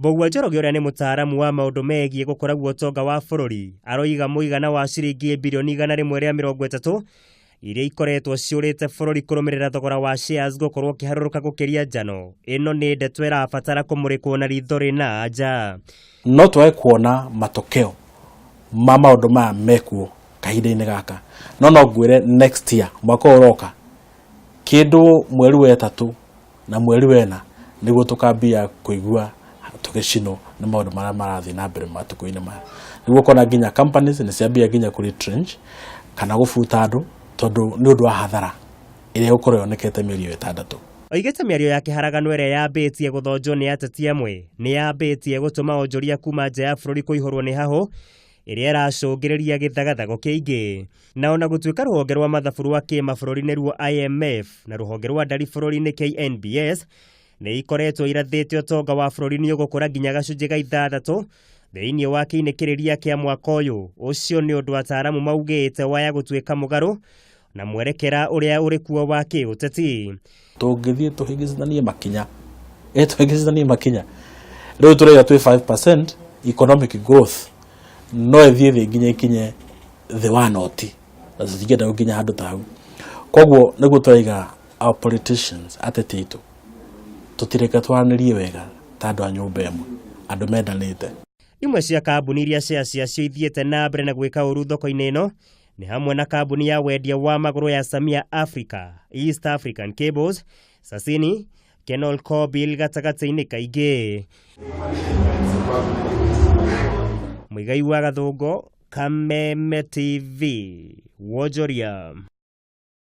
Bogwa Njoroge uria ni mutaramu wa maundu megii gukura utonga wa bururi aroiga muigana wa ciringi bilioni 130 iria ikoretwo ciurite bururi kurumirira thogora wa shares gukorwo kiharuruka gukiria njano. Ino ni ndeto irabatara kumurikwo na ritho rina anja. No twae kuona matokeo ma maundu maya mekuo kahinda-ini gaka. No ngwire next year mwaka uroka kindu mweri wa 3 na mweri wa 4 niguo tukambia kuigua tugicino na maundu maria marathi na mbere matuko-ini maya. Niguo kona nginya companies ni ciambia nginya ku retrench kana gufuta andu tondu ni undu wa hathara iria ukorwo yonekete mieri 6. Oigite miario yake haragano iria yambitie guthonjwo ni ateti amwe ni yambitie gutuma wonjoria kuma nja ya bururi kuihurwo ni haho iria iracungiriria githagathago kiingi. Na ona gutuika ruhonge rwa mathabu rwa kimabũrũri nĩruo IMF na ruhonge rwa ndari bũrũri-inĩ KNBS ni ikoretwo irathĩte utonga wa bũrũri ni ugukura nginya gacunjĩ ga 6 thĩinĩ wa kĩinĩkĩrĩria kĩa mwaka ũyũ. Ũcio ni ũndũ ataramu maugĩte waya gutuika mugaru na mwerekera uria uri kuo wa kiuteti. Tungithie tuhigithanie makinya tuhigithanie makinya riu turega twi 5% economic growth no ethie thi nginya ikinye the one oti azigenda gukinya handu tahu. Koguo niguo twaiga our politicians atetitu tutireka twaranirie wega tandu a nyumba emwe andu mendanite. Imwe cia kambuni iria ciacio ithiete na mbere na gwika uru thoko-ini ino ni hamwe na kambuni ya wendia wa maguru ya Samia Africa, East African Cables, Sasini, Kenol Kobil gatagati-ini kaingi. Muigai wa Gathungo, Kameme TV, wonjoria.